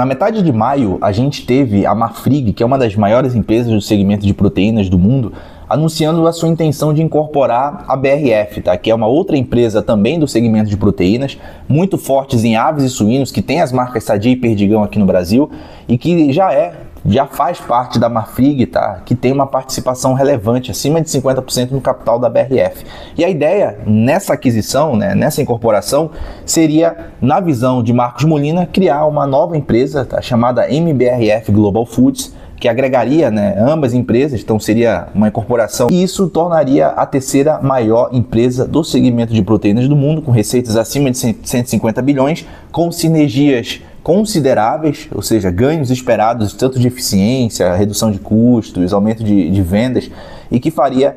Na metade de maio, a gente teve a Marfrig, que é uma das maiores empresas do segmento de proteínas do mundo, anunciando a sua intenção de incorporar a BRF, tá? Que é uma outra empresa também do segmento de proteínas, muito fortes em aves e suínos, que tem as marcas Sadia e Perdigão aqui no Brasil e que já faz parte da Marfrig, tá? Que tem uma participação relevante, acima de 50% no capital da BRF. E a ideia nessa aquisição, né, nessa incorporação, seria, na visão de Marcos Molina, criar uma nova empresa, tá, chamada MBRF Global Foods, que agregaria, né, ambas empresas, então seria uma incorporação, e isso tornaria a terceira maior empresa do segmento de proteínas do mundo, com receitas acima de 150 bilhões, com sinergias consideráveis, ou seja, ganhos esperados tanto de eficiência, redução de custos, aumento de vendas, e que faria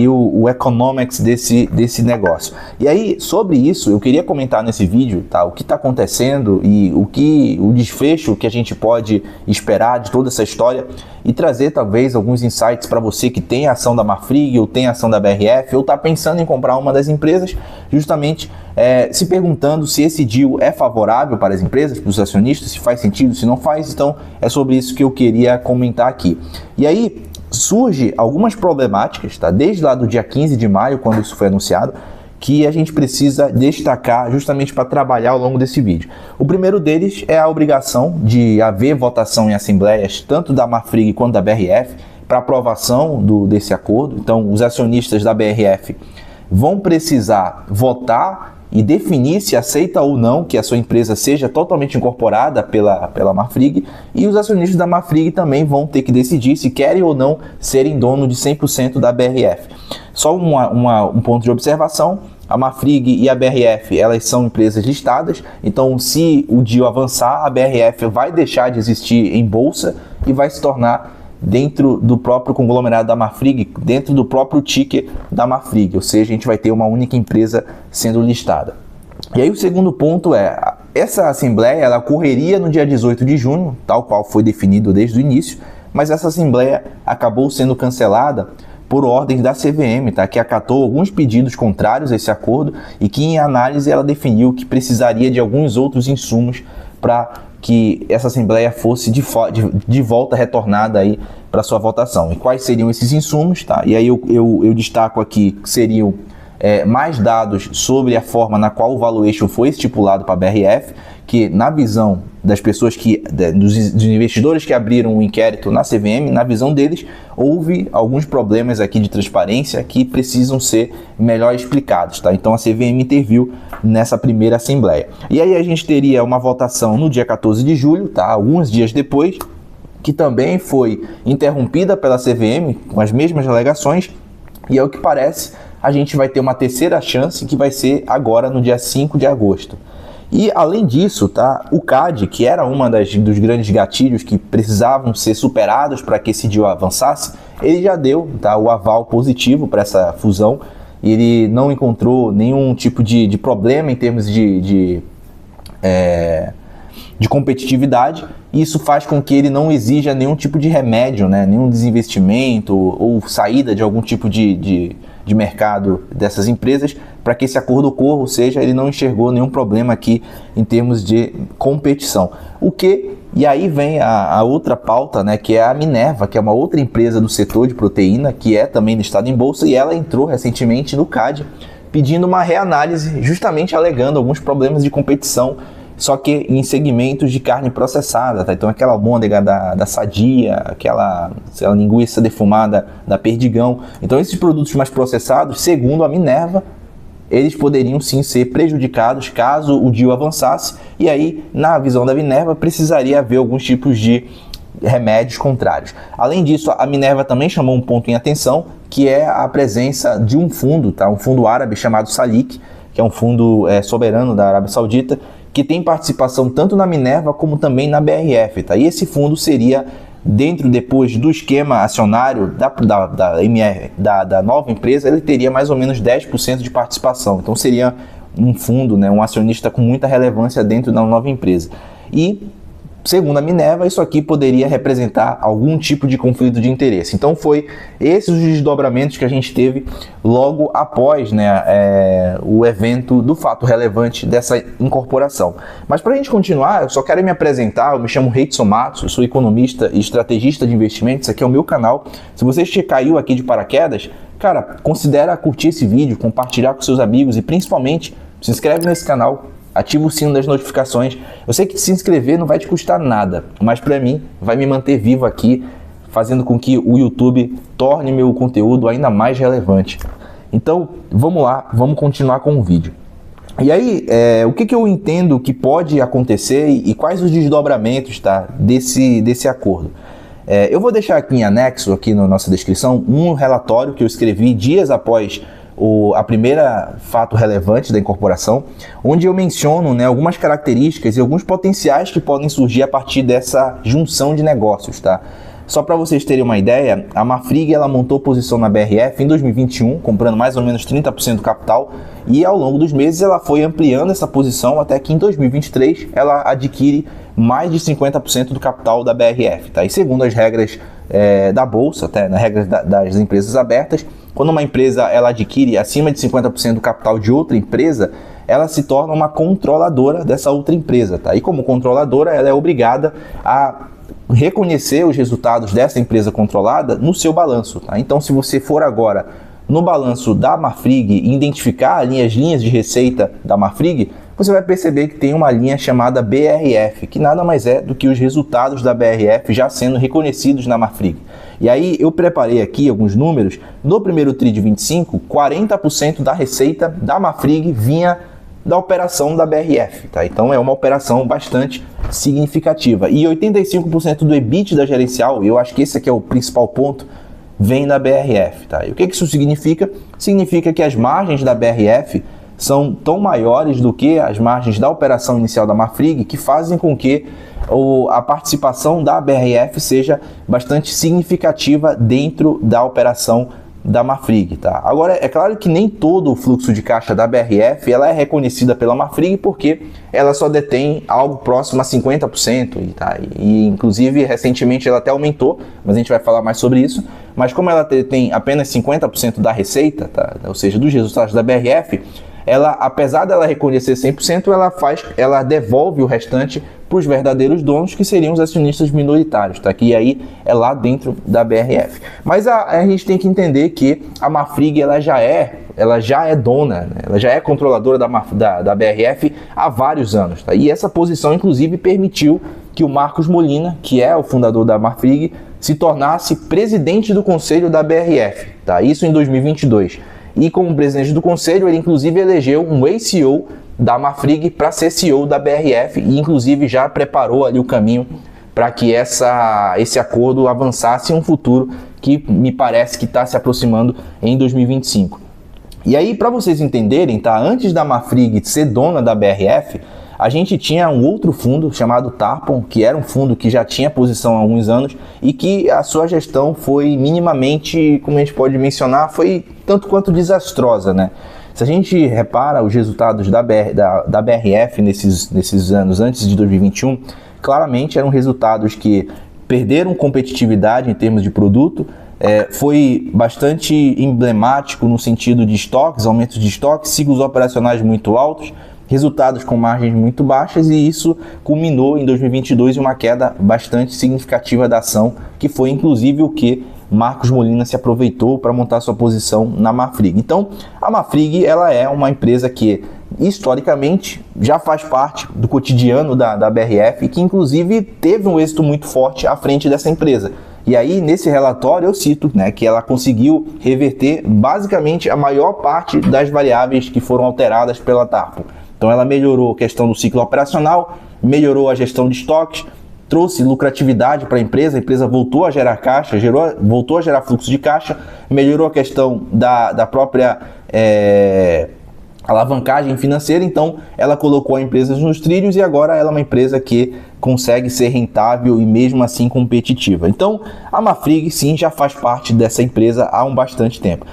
o economics desse negócio. E aí, sobre isso, eu queria comentar nesse vídeo, tá, o que está acontecendo e o desfecho que a gente pode esperar de toda essa história e trazer talvez alguns insights para você que tem a ação da Marfrig ou tem a ação da BRF ou está pensando em comprar uma das empresas, justamente se perguntando se esse deal é favorável para as empresas, para os acionistas, se faz sentido, se não faz. Então é sobre isso que eu queria comentar aqui. E aí surge algumas problemáticas, tá? Desde lá do dia 15 de maio, quando isso foi anunciado, que a gente precisa destacar justamente para trabalhar ao longo desse vídeo. O primeiro deles é a obrigação de haver votação em assembleias, tanto da Marfrig quanto da BRF, para aprovação desse acordo. Então, os acionistas da BRF vão precisar votar e definir se aceita ou não que a sua empresa seja totalmente incorporada pela Marfrig, e os acionistas da Marfrig também vão ter que decidir se querem ou não serem dono de 100% da BRF. Só um ponto de observação: a Marfrig e a BRF, elas são empresas listadas, então se o deal avançar, a BRF vai deixar de existir em bolsa e vai se tornar dentro do próprio conglomerado da Marfrig, dentro do próprio ticker da Marfrig, ou seja, a gente vai ter uma única empresa sendo listada. E aí o segundo ponto essa assembleia ela ocorreria no dia 18 de junho, tal qual foi definido desde o início, mas essa assembleia acabou sendo cancelada por ordem da CVM, tá? Que acatou alguns pedidos contrários a esse acordo e que em análise ela definiu que precisaria de alguns outros insumos para que essa assembleia fosse de volta retornada aí para sua votação. E quais seriam esses insumos? Tá? E aí eu destaco aqui que seriam mais dados sobre a forma na qual o valuation foi estipulado para a BRF, que na visão das pessoas dos investidores que abriram o inquérito na CVM, na visão deles, houve alguns problemas aqui de transparência que precisam ser melhor explicados, tá? Então a CVM interviu nessa primeira assembleia. E aí a gente teria uma votação no dia 14 de julho, tá? Alguns dias depois, que também foi interrompida pela CVM com as mesmas alegações, e ao que parece, a gente vai ter uma terceira chance, que vai ser agora no dia 5 de agosto. E além disso, tá, o CAD, que era dos grandes gatilhos que precisavam ser superados para que esse deal avançasse, ele já deu, tá, o aval positivo para essa fusão. Ele não encontrou nenhum tipo de problema em termos de competitividade, e isso faz com que ele não exija nenhum tipo de remédio, né, nenhum desinvestimento ou saída de algum tipo de mercado dessas empresas para que esse acordo ocorra, ou seja, ele não enxergou nenhum problema aqui em termos de competição. E aí vem a outra pauta, né, que é a Minerva, que é uma outra empresa do setor de proteína, que é também listada em bolsa, e ela entrou recentemente no CAD pedindo uma reanálise, justamente alegando alguns problemas de competição, só que em segmentos de carne processada, tá? Então aquela almôndega da Sadia, aquela linguiça defumada da Perdigão. Então esses produtos mais processados, segundo a Minerva, eles poderiam sim ser prejudicados caso o deal avançasse, e aí, na visão da Minerva, precisaria haver alguns tipos de remédios contrários. Além disso, a Minerva também chamou um ponto em atenção, que é a presença de um fundo, tá? Um fundo árabe chamado Salik, que é um fundo soberano da Arábia Saudita, que tem participação tanto na Minerva como também na BRF, tá? E esse fundo seria depois do esquema acionário da nova empresa, ele teria mais ou menos 10% de participação. Então seria um fundo, né, um acionista com muita relevância dentro da nova empresa. E segundo a Minerva, isso aqui poderia representar algum tipo de conflito de interesse. Então foi esses os desdobramentos que a gente teve logo após, né, o evento do fato relevante dessa incorporação. Mas para a gente continuar, eu só quero me apresentar. Eu me chamo Reidson Matos, eu sou economista e estrategista de investimentos. Esse aqui é o meu canal. Se você caiu aqui de paraquedas, cara, considera curtir esse vídeo, compartilhar com seus amigos e principalmente se inscreve nesse canal. Ativa o sino das notificações. Eu sei que se inscrever não vai te custar nada, mas para mim vai me manter vivo aqui, fazendo com que o YouTube torne meu conteúdo ainda mais relevante. Então, vamos lá, vamos continuar com o vídeo. E aí, o que eu entendo que pode acontecer e quais os desdobramentos, tá, desse acordo? Eu vou deixar aqui em anexo, aqui na nossa descrição, um relatório que eu escrevi dias após a primeira fato relevante da incorporação, onde eu menciono, né, algumas características e alguns potenciais que podem surgir a partir dessa junção de negócios, tá? Só para vocês terem uma ideia, a Marfrig ela montou posição na BRF em 2021, comprando mais ou menos 30% do capital, e ao longo dos meses ela foi ampliando essa posição até que em 2023 ela adquire mais de 50% do capital da BRF, tá? E segundo as regras da Bolsa, até nas regras das empresas abertas, quando uma empresa ela adquire acima de 50% do capital de outra empresa, ela se torna uma controladora dessa outra empresa, tá? E como controladora, ela é obrigada a reconhecer os resultados dessa empresa controlada no seu balanço, tá? Então, se você for agora no balanço da Marfrig e identificar as linhas de receita da Marfrig, você vai perceber que tem uma linha chamada BRF, que nada mais é do que os resultados da BRF já sendo reconhecidos na Marfrig. E aí eu preparei aqui alguns números. No primeiro TRI de 25, 40% da receita da Marfrig vinha da operação da BRF, tá? Então é uma operação bastante significativa. E 85% do EBITDA gerencial, eu acho que esse aqui é o principal ponto, vem da BRF, tá? E o que isso significa? Significa que as margens da BRF são tão maiores do que as margens da operação inicial da Marfrig, que fazem com que a participação da BRF seja bastante significativa dentro da operação da Marfrig, tá? Agora, é claro que nem todo o fluxo de caixa da BRF ela é reconhecida pela Marfrig, porque ela só detém algo próximo a 50%, tá? E inclusive recentemente ela até aumentou, mas a gente vai falar mais sobre isso. Mas como ela tem apenas 50% da receita, tá? Ou seja, dos resultados da BRF, ela, apesar dela reconhecer 100%, ela devolve o restante para os verdadeiros donos, que seriam os acionistas minoritários, tá? Que aí é lá dentro da BRF. Mas a gente tem que entender que a Marfrig ela já é dona, né? Ela já é controladora da BRF há vários anos, tá? E essa posição, inclusive, permitiu que o Marcos Molina, que é o fundador da Marfrig, se tornasse presidente do conselho da BRF, tá? Isso em 2022. E como presidente do conselho, ele inclusive elegeu um ex-CEO da Marfrig para ser CEO da BRF e inclusive já preparou ali o caminho para que esse acordo avançasse em um futuro que me parece que está se aproximando em 2025. E aí, para vocês entenderem, tá? Antes da Marfrig ser dona da BRF, a gente tinha um outro fundo chamado Tarpon, que era um fundo que já tinha posição há alguns anos e que a sua gestão foi minimamente, como a gente pode mencionar, foi tanto quanto desastrosa, né? Se a gente repara os resultados da BRF nesses anos antes de 2021, claramente eram resultados que perderam competitividade em termos de produto, foi bastante emblemático no sentido de estoques, aumentos de estoques, ciclos operacionais muito altos, resultados com margens muito baixas, e isso culminou em 2022 em uma queda bastante significativa da ação, que foi inclusive o que Marcos Molina se aproveitou para montar sua posição na Marfrig. Então, a Marfrig ela é uma empresa que historicamente já faz parte do cotidiano da BRF e que inclusive teve um êxito muito forte à frente dessa empresa. E aí, nesse relatório, eu cito, né, que ela conseguiu reverter basicamente a maior parte das variáveis que foram alteradas pela Tarpon. Então ela melhorou a questão do ciclo operacional, melhorou a gestão de estoques, trouxe lucratividade para a empresa voltou a gerar caixa, voltou a gerar fluxo de caixa, melhorou a questão da própria alavancagem financeira, então ela colocou a empresa nos trilhos e agora ela é uma empresa que consegue ser rentável e mesmo assim competitiva. Então a Marfrig sim já faz parte dessa empresa há bastante tempo.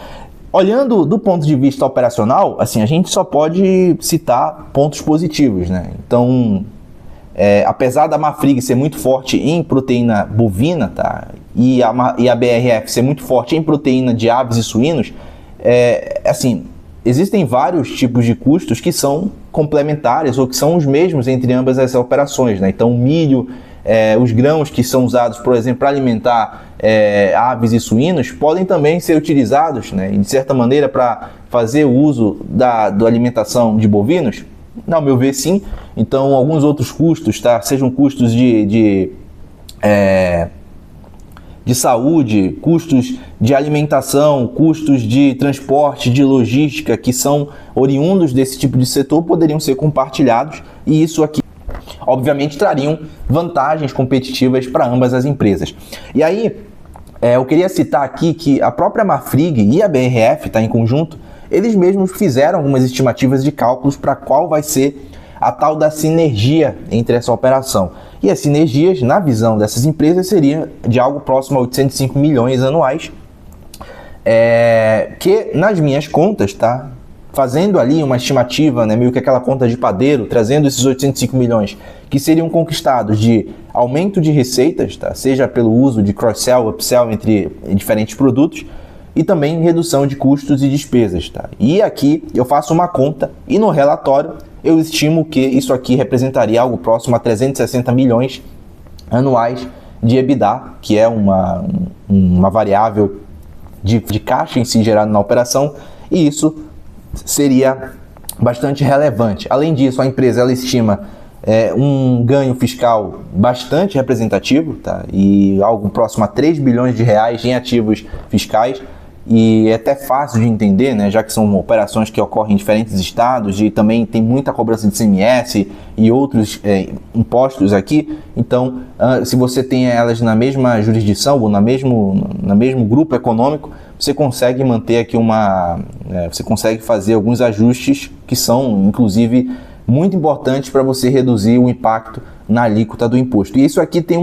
Olhando do ponto de vista operacional, assim, a gente só pode citar pontos positivos, né? Então, apesar da Marfrig ser muito forte em proteína bovina, tá? E a BRF ser muito forte em proteína de aves e suínos, assim, existem vários tipos de custos que são complementares ou que são os mesmos entre ambas as operações, né? Então, o milho, os grãos que são usados, por exemplo, para alimentar aves e suínos, podem também ser utilizados, né, de certa maneira, para fazer o uso da alimentação de bovinos? Ao meu ver, sim. Então, alguns outros custos, tá? Sejam custos de saúde, custos de alimentação, custos de transporte, de logística, que são oriundos desse tipo de setor, poderiam ser compartilhados, e isso aqui, obviamente, trariam vantagens competitivas para ambas as empresas. E aí, eu queria citar aqui que a própria Marfrig e a BRF, tá, em conjunto, eles mesmos fizeram algumas estimativas de cálculos para qual vai ser a tal da sinergia entre essa operação. E as sinergias, na visão dessas empresas, seriam de algo próximo a 805 milhões anuais, que nas minhas contas, tá, fazendo ali uma estimativa, né, meio que aquela conta de padeiro, trazendo esses 805 milhões que seriam conquistados de aumento de receitas, tá, seja pelo uso de cross-sell, upsell entre diferentes produtos, e também redução de custos e despesas, tá? E aqui eu faço uma conta e no relatório eu estimo que isso aqui representaria algo próximo a 360 milhões anuais de EBITDA, que é uma variável de caixa em si gerada na operação, e isso seria bastante relevante. Além disso, a empresa ela estima um ganho fiscal bastante representativo, tá? E algo próximo a 3 bilhões de reais em ativos fiscais. E é até fácil de entender, né, já que são operações que ocorrem em diferentes estados e também tem muita cobrança de ICMS e outros impostos aqui. Então, se você tem elas na mesma jurisdição ou no mesmo grupo econômico, você consegue manter aqui você consegue fazer alguns ajustes que são, inclusive, muito importantes para você reduzir o impacto na alíquota do imposto. E isso aqui tem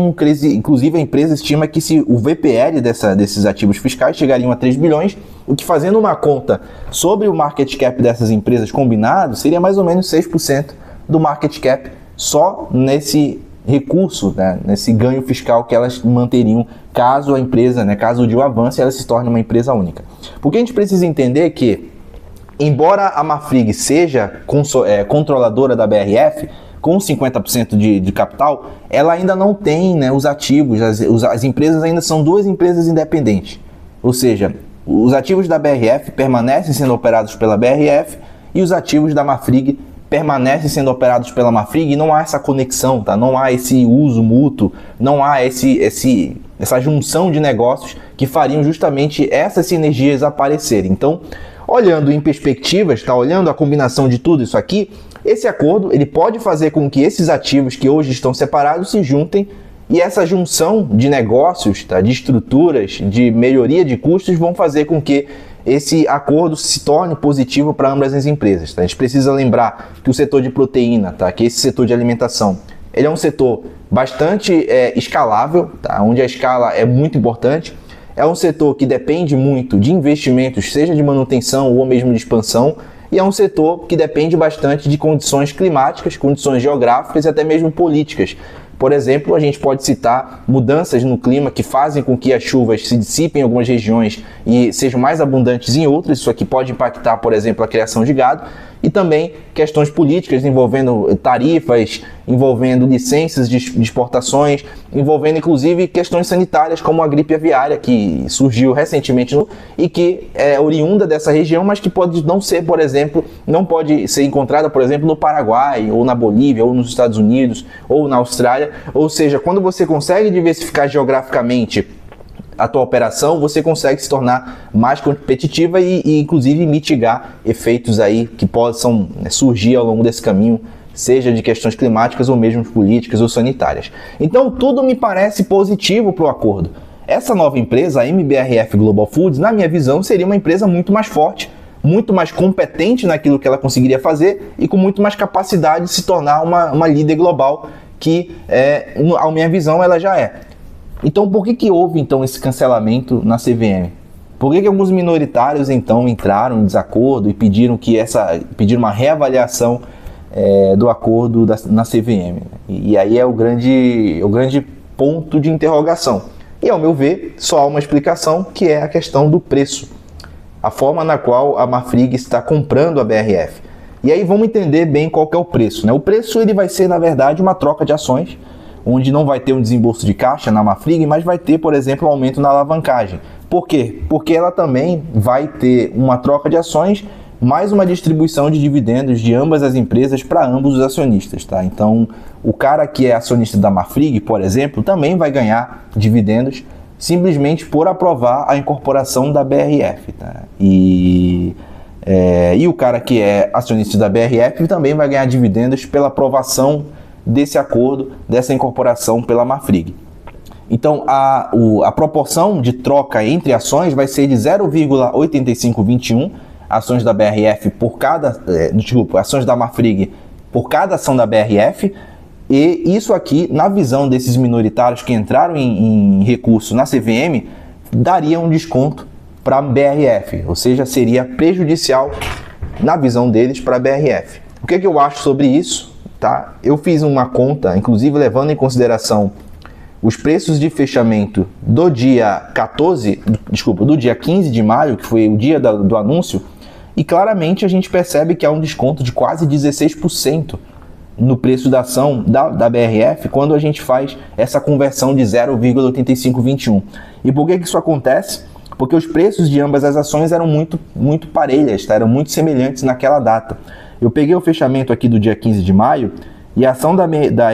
inclusive a empresa estima que se o VPL desses ativos fiscais chegariam a 3 bilhões, o que, fazendo uma conta sobre o market cap dessas empresas combinado, seria mais ou menos 6% do market cap só nesse recurso, né, nesse ganho fiscal que elas manteriam caso a empresa, né, caso o deal avance e ela se torne uma empresa única. Porque a gente precisa entender que, embora a Marfrig seja controladora da BRF, com 50% de capital, ela ainda não tem, né, os ativos, as empresas ainda são duas empresas independentes. Ou seja, os ativos da BRF permanecem sendo operados pela BRF e os ativos da Marfrig permanecem sendo operados pela Marfrig, e não há essa conexão, tá? Não há esse uso mútuo, não há essa junção de negócios que fariam justamente essas sinergias aparecerem. Então, olhando em perspectivas, tá? Olhando a combinação de tudo isso aqui, esse acordo ele pode fazer com que esses ativos que hoje estão separados se juntem, e essa junção de negócios, tá? De estruturas, de melhoria de custos, vão fazer com que esse acordo se torne positivo para ambas as empresas. Tá? A gente precisa lembrar que o setor de proteína, tá? Que esse setor de alimentação, ele é um setor bastante escalável, tá? Onde a escala é muito importante. É um setor que depende muito de investimentos, seja de manutenção ou mesmo de expansão, e é um setor que depende bastante de condições climáticas, condições geográficas e até mesmo políticas. Por exemplo, a gente pode citar mudanças no clima que fazem com que as chuvas se dissipem em algumas regiões e sejam mais abundantes em outras. Isso aqui pode impactar, por exemplo, a criação de gado, e também questões políticas envolvendo tarifas, envolvendo licenças de exportações, envolvendo inclusive questões sanitárias como a gripe aviária, que surgiu recentemente e que é oriunda dessa região, mas que pode não ser, por exemplo, não pode ser encontrada, por exemplo, no Paraguai, ou na Bolívia, ou nos Estados Unidos, ou na Austrália. Ou seja, quando você consegue diversificar geograficamente a tua operação, você consegue se tornar mais competitiva e inclusive mitigar efeitos aí que possam surgir ao longo desse caminho, seja de questões climáticas ou mesmo políticas ou sanitárias. Então tudo me parece positivo para o acordo. Essa nova empresa, a MBRF Global Foods, na minha visão, seria uma empresa muito mais forte, muito mais competente naquilo que ela conseguiria fazer e com muito mais capacidade de se tornar uma líder global, que, a minha visão, ela já é. Então, por que houve então esse cancelamento na CVM? Por que alguns minoritários então entraram em desacordo e pediram uma reavaliação do acordo na CVM. E aí é o grande ponto de interrogação. E, ao meu ver, só há uma explicação, que é a questão do preço. A forma na qual a Marfrig está comprando a BRF. E aí vamos entender bem qual que é o preço, né? O preço ele vai ser, na verdade, uma troca de ações, onde não vai ter um desembolso de caixa na Marfrig, mas vai ter, por exemplo, um aumento na alavancagem. Por quê? Porque ela também vai ter uma troca de ações, mais uma distribuição de dividendos de ambas as empresas para ambos os acionistas, tá? Então, o cara que é acionista da Marfrig, por exemplo, também vai ganhar dividendos simplesmente por aprovar a incorporação da BRF, tá? E o cara que é acionista da BRF também vai ganhar dividendos pela aprovação desse acordo, dessa incorporação pela Marfrig. Então, a proporção de troca entre ações vai ser de 0,8521 ações da BRF por cada... ações da Marfrig por cada ação da BRF, e isso aqui, na visão desses minoritários que entraram em recurso na CVM, daria um desconto para a BRF, ou seja, seria prejudicial, na visão deles, para a BRF. O que eu acho sobre isso? Tá? Eu fiz uma conta, inclusive levando em consideração os preços de fechamento do dia 15 de maio, que foi o dia do anúncio, e claramente a gente percebe que há um desconto de quase 16% no preço da ação da BRF quando a gente faz essa conversão de 0,8521. E por que isso acontece? Porque os preços de ambas as ações eram muito parelhas, tá? Eram muito semelhantes naquela data. Eu peguei o fechamento aqui do dia 15 de maio e a ação da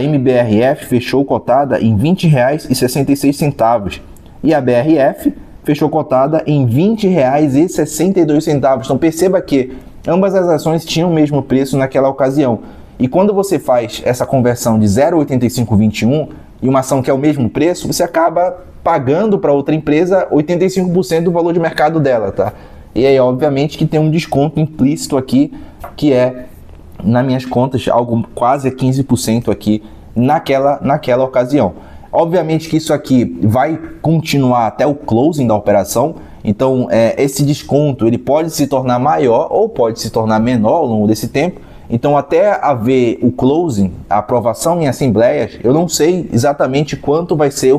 MBRF fechou cotada em R$ 20,66 e a BRF fechou cotada em R$ 20,62. Então perceba que ambas as ações tinham o mesmo preço naquela ocasião. E quando você faz essa conversão de 0,8521 e uma ação que é o mesmo preço, você acaba pagando para outra empresa 85% do valor de mercado dela, tá? E aí, obviamente, que tem um desconto implícito aqui, que é, nas minhas contas, algo quase 15% aqui naquela ocasião. Obviamente que isso aqui vai continuar até o closing da operação, então esse desconto ele pode se tornar maior ou pode se tornar menor ao longo desse tempo. Então, até haver o closing, a aprovação em assembleias, eu não sei exatamente quanto vai ser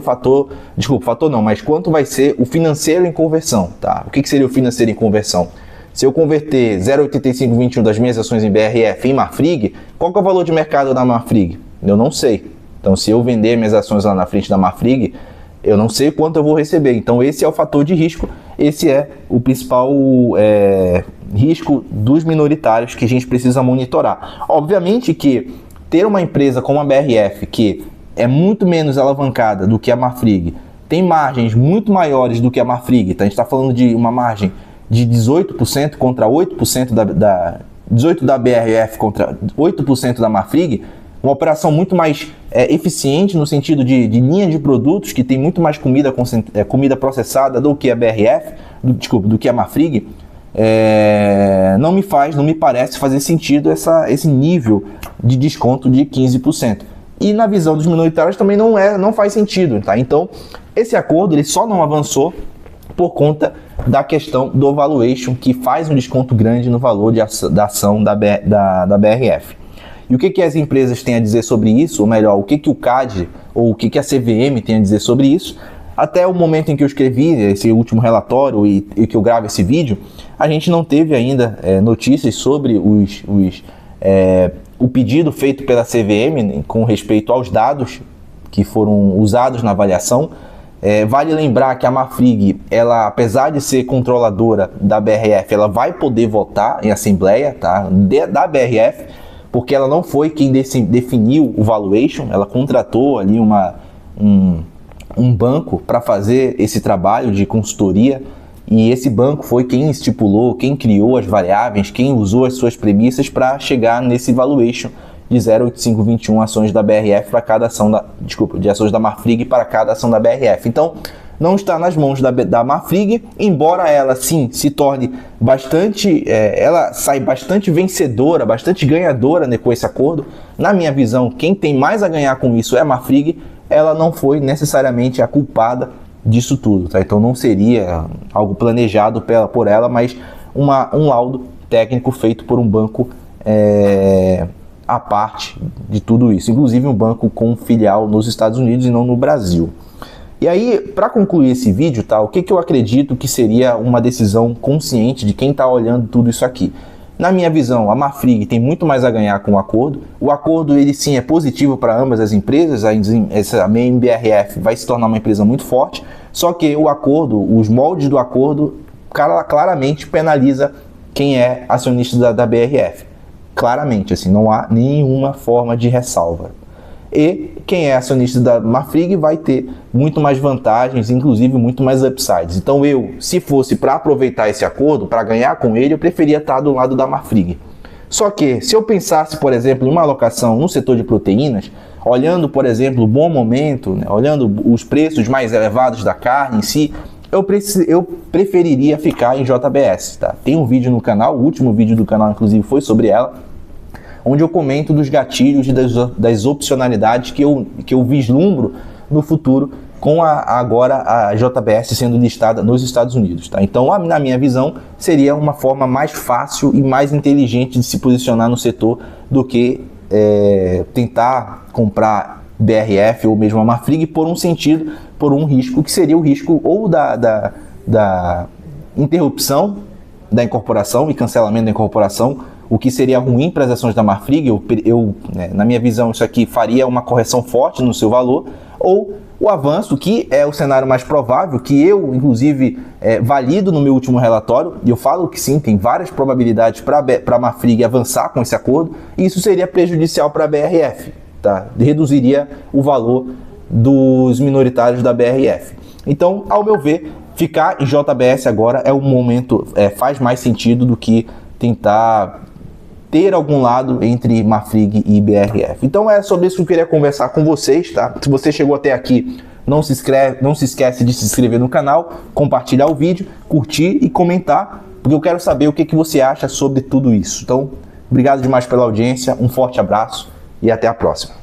quanto vai ser o financeiro em conversão, tá? O que seria o financeiro em conversão? Se eu converter 0,8521 das minhas ações em BRF em Marfrig, qual que é o valor de mercado da Marfrig? Eu não sei. Então, se eu vender minhas ações lá na frente da Marfrig, eu não sei quanto eu vou receber. Então, esse é o fator de risco, esse é o principal risco dos minoritários que a gente precisa monitorar. Obviamente que ter uma empresa como a BRF, que é muito menos alavancada do que a Marfrig, tem margens muito maiores do que a Marfrig, tá? A gente está falando de uma margem de 18% contra 8% 18% da BRF contra 8% da Marfrig, uma operação muito mais eficiente no sentido de linha de produtos, que tem muito mais comida processada do que a BRF, do que a Marfrig. Não me parece fazer sentido esse nível de desconto de 15%. E na visão dos minoritários também não faz sentido, tá? Então, esse acordo ele só não avançou por conta da questão do valuation, que faz um desconto grande no valor da ação da BRF. E o que as empresas têm a dizer sobre isso? Ou melhor, o que o CAD ou o que a CVM tem a dizer sobre isso? Até o momento em que eu escrevi esse último relatório e que eu gravo esse vídeo, a gente não teve ainda notícias sobre o pedido feito pela CVM com respeito aos dados que foram usados na avaliação. Vale lembrar que a Marfrig, ela, apesar de ser controladora da BRF, ela vai poder votar em assembleia, tá? Da BRF, porque ela não foi quem definiu o valuation, ela contratou ali um banco para fazer esse trabalho de consultoria, e esse banco foi quem estipulou, quem criou as variáveis, quem usou as suas premissas para chegar nesse valuation de 0,8521 ações da BRF para cada ação de ações da Marfrig para cada ação da BRF. Então, não está nas mãos da Marfrig, embora ela sim se torne bastante, ela sai bastante vencedora, bastante ganhadora, né, com esse acordo. Na minha visão, quem tem mais a ganhar com isso é a Marfrig. Ela não foi necessariamente a culpada disso tudo, tá? Então não seria algo planejado por ela, mas um laudo técnico feito por um banco à parte de tudo isso, inclusive um banco com filial nos Estados Unidos e não no Brasil. E aí, para concluir esse vídeo, tá, o que eu acredito que seria uma decisão consciente de quem está olhando tudo isso aqui? Na minha visão, a Marfrig tem muito mais a ganhar com o acordo. O acordo, ele sim é positivo para ambas as empresas. A MBRF vai se tornar uma empresa muito forte, só que o acordo, os moldes do acordo, claramente penaliza quem é acionista da BRF. Claramente, assim, não há nenhuma forma de ressalva. E quem é acionista da Marfrig vai ter muito mais vantagens, inclusive muito mais upsides. Então se fosse para aproveitar esse acordo, para ganhar com ele, eu preferia estar do lado da Marfrig. Só que se eu pensasse, por exemplo, em uma alocação no setor de proteínas, olhando, por exemplo, o bom momento, né, olhando os preços mais elevados da carne em si, eu preferiria ficar em JBS. Tá? Tem um vídeo no canal, o último vídeo do canal, inclusive, foi sobre ela, onde eu comento dos gatilhos e das opcionalidades que eu vislumbro no futuro com agora a JBS sendo listada nos Estados Unidos. Tá? Então, na minha visão, seria uma forma mais fácil e mais inteligente de se posicionar no setor do que tentar comprar BRF ou mesmo a Marfrig por um risco que seria o risco ou da interrupção da incorporação e cancelamento da incorporação, o que seria ruim para as ações da Marfrig. Na minha visão, isso aqui faria uma correção forte no seu valor, ou o avanço, que é o cenário mais provável, que eu, inclusive, valido no meu último relatório, e eu falo que sim, tem várias probabilidades para a Marfrig avançar com esse acordo, e isso seria prejudicial para a BRF, tá? Reduziria o valor dos minoritários da BRF. Então, ao meu ver, ficar em JBS agora é um momento, faz mais sentido do que tentar ter algum lado entre Marfrig e BRF. Então é sobre isso que eu queria conversar com vocês, tá? Se você chegou até aqui, não se esquece de se inscrever no canal, compartilhar o vídeo, curtir e comentar, porque eu quero saber o que você acha sobre tudo isso. Então, obrigado demais pela audiência, um forte abraço e até a próxima.